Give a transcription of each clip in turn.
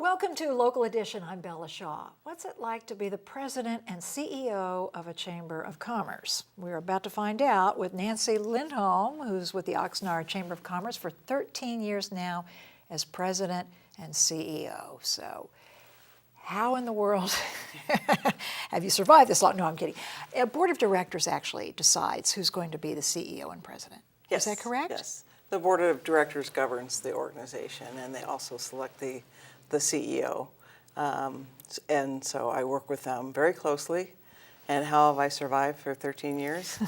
Welcome to Local Edition. I'm Bella Shaw. What's it like to be the president and CEO of a Chamber of Commerce? We're about to find out with Nancy Lindholm, who's with the Oxnard Chamber of Commerce for 13 years now as president and CEO. So how in the world have you survived this long? No, I'm kidding. A board of directors actually decides who's going to be the CEO and president. Yes. Is that correct? Yes. The board of directors governs the organization, and they also select the CEO. And so I work with them very closely. And how have I survived for 13 years?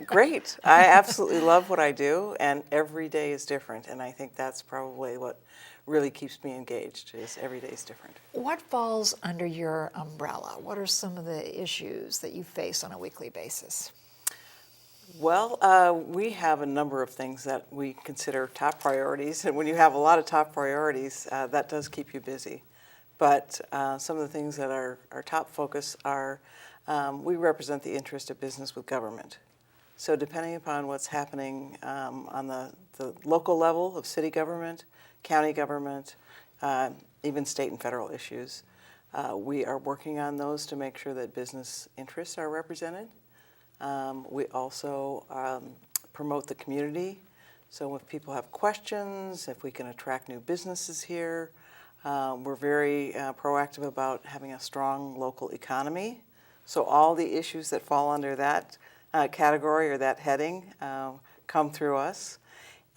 Great. I absolutely love what I do, and every day is different. And I think that's probably what really keeps me engaged, is every day is different. What falls under your umbrella? What are some of the issues that you face on a weekly basis? Well, we have a number of things that we consider top priorities, and when you have a lot of top priorities, that does keep you busy. But some of the things that are our top focus are we represent the interest of business with government. So depending upon what's happening on the local level of city government, county government, even state and federal issues, we are working on those to make sure that business interests are represented. We also promote the community. So if people have questions, if we can attract new businesses here, we're very proactive about having a strong local economy. So all the issues that fall under that category or that heading come through us.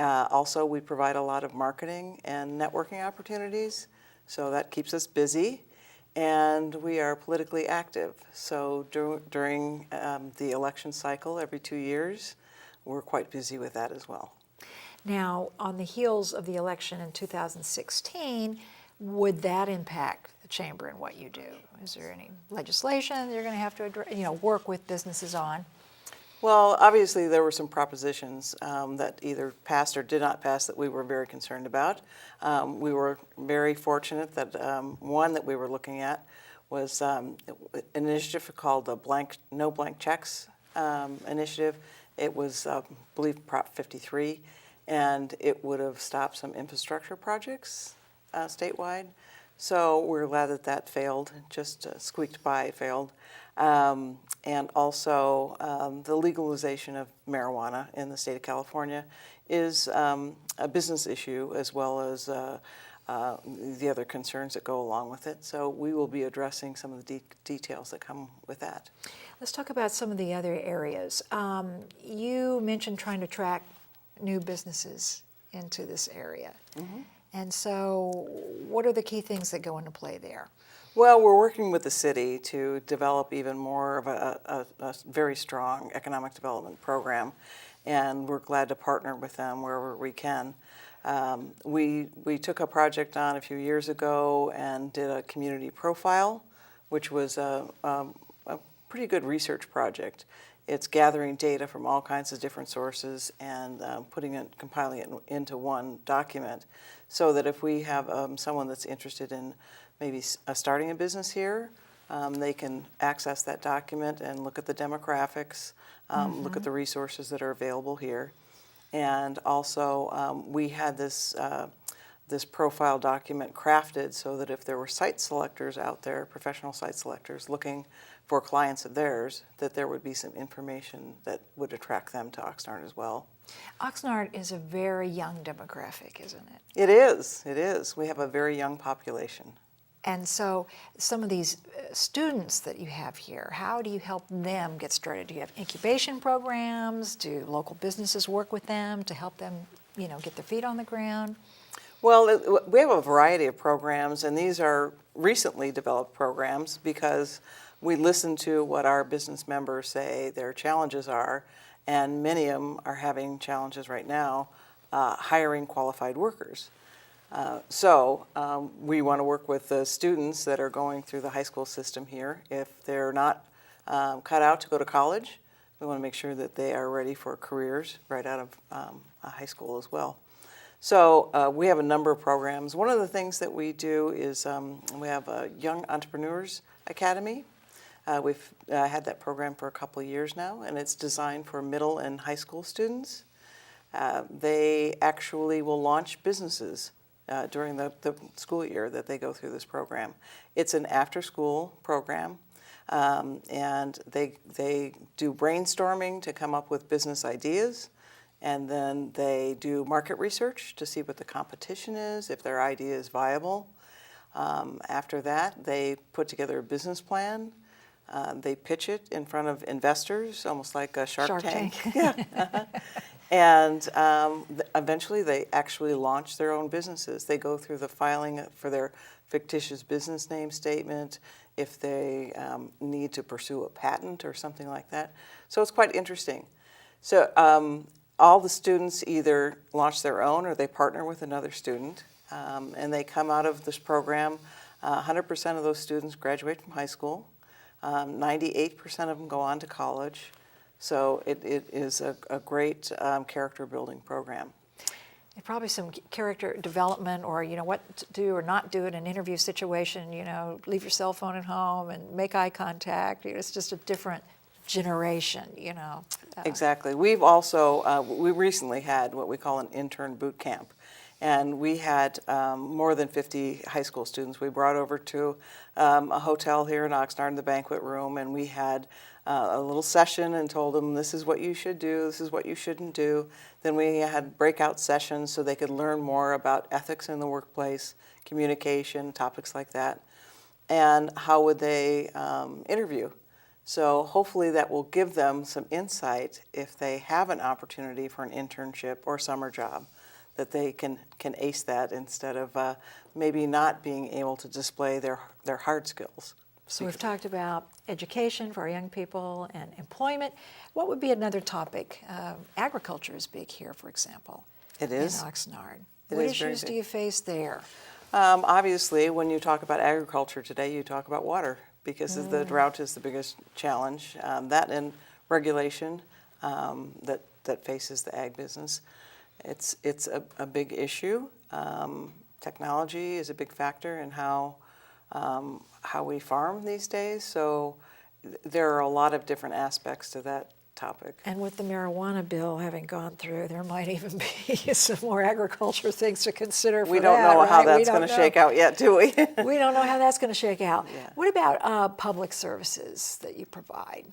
Also, we provide a lot of marketing and networking opportunities, so that keeps us busy. And we are politically active. So during the election cycle every 2 years, we're quite busy with that as well. Now, on the heels of the election in 2016, would that impact the chamber and what you do? Is there any legislation you're going to have to work with businesses on? Well, obviously there were some propositions that either passed or did not pass that we were very concerned about. We were very fortunate that one that we were looking at was an initiative called the No Blank Checks initiative. It was, I believe, Prop 53, and it would have stopped some infrastructure projects statewide. So we're glad that that failed, just squeaked by, it failed. And also the legalization of marijuana in the state of California is a business issue, as well as the other concerns that go along with it. So we will be addressing some of the details that come with that. Let's talk about some of the other areas. You mentioned trying to attract new businesses into this area. Mm-hmm. And so what are the key things that go into play there? Well, we're working with the city to develop even more of a very strong economic development program, and we're glad to partner with them wherever we can. We took a project on a few years ago and did a community profile, which was a pretty good research project. It's gathering data from all kinds of different sources and compiling it into one document, so that if we have someone that's interested in maybe starting a business here, they can access that document and look at the demographics, look at the resources that are available here. And also, we had this profile document crafted so that if there were site selectors out there, professional site selectors looking for clients of theirs, that there would be some information that would attract them to Oxnard as well. Oxnard is a very young demographic, isn't it? It is. It is. We have a very young population. And so some of these students that you have here, how do you help them get started? Do you have incubation programs? Do local businesses work with them to help them, get their feet on the ground? Well, we have a variety of programs, and these are recently developed programs because we listen to what our business members say their challenges are, and many of them are having challenges right now hiring qualified workers. So we want to work with the students that are going through the high school system here. If they're not cut out to go to college, we want to make sure that they are ready for careers right out of high school as well. So we have a number of programs. One of the things that we do is we have a Young Entrepreneurs Academy. We've had that program for a couple of years now, and it's designed for middle and high school students. They actually will launch businesses during the school year that they go through this program. It's an after-school program, and they do brainstorming to come up with business ideas, and then they do market research to see what the competition is, if their idea is viable. After that, they put together a business plan. They pitch it in front of investors, almost like a Shark Tank. Yeah. And eventually they actually launch their own businesses. They go through the filing for their fictitious business name statement, if they need to pursue a patent or something like that. So it's quite interesting. So all the students either launch their own or they partner with another student. And they come out of this program, 100% of those students graduate from high school. 98% of them go on to college. So it is a great character building program. There's probably some character development, or what to do or not do in an interview situation. Leave your cell phone at home and make eye contact. It's just a different generation. Exactly. We've also we recently had what we call an intern boot camp. And we had more than 50 high school students. We brought over to a hotel here in Oxnard in the banquet room, and we had a little session and told them this is what you should do, this is what you shouldn't do. Then we had breakout sessions so they could learn more about ethics in the workplace, communication, topics like that, and how would they interview. So hopefully that will give them some insight if they have an opportunity for an internship or summer job, that they can ace that instead of maybe not being able to display their hard skills. So we've talked about education for our young people and employment. What would be another topic? Agriculture is big here, for example. It is. In Oxnard. It What is very issues big. do you face there? Obviously, when you talk about agriculture today, you talk about water, because the drought is the biggest challenge. That and regulation that faces the ag business. It's a big issue. Technology is a big factor in how we farm these days. So there are a lot of different aspects to that topic. And with the marijuana bill having gone through, there might even be some more agriculture things to consider for We don't that, know how right? that's going to shake out yet, do we? We don't know how that's going to shake out. Yeah. What about public services that you provide,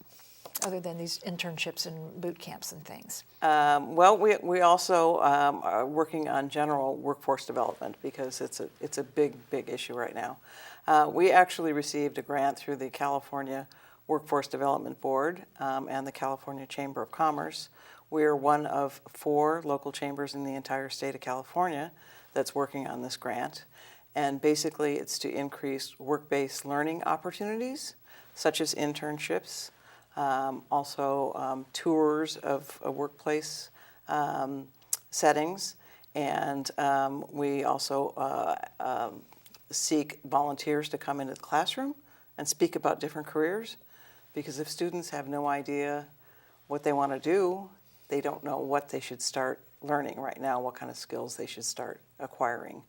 other than these internships and boot camps and things? Well, we also are working on general workforce development, because it's a big issue right now. We actually received a grant through the California Workforce Development Board and the California Chamber of Commerce. We are one of 4 local chambers in the entire state of California that's working on this grant. And basically it's to increase work-based learning opportunities, such as internships, also tours of workplace settings, and we also seek volunteers to come into the classroom and speak about different careers, because if students have no idea what they want to do, they don't know what they should start learning right now, what kind of skills they should start acquiring.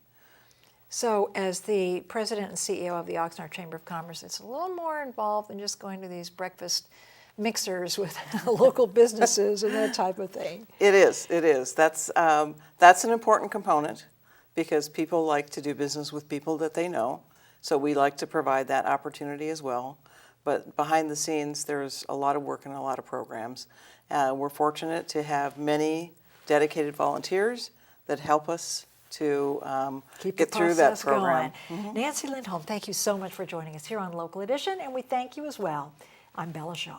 So as the president and CEO of the Oxnard Chamber of Commerce, it's a little more involved than just going to these breakfast mixers with local businesses and that type of thing. It is. That's an important component, because people like to do business with people that they know. So we like to provide that opportunity as well. But behind the scenes, there's a lot of work and a lot of programs. We're fortunate to have many dedicated volunteers that help us to get through that program. Going. Nancy Lindholm, thank you so much for joining us here on Local Edition, and we thank you as well. I'm Bella Shaw.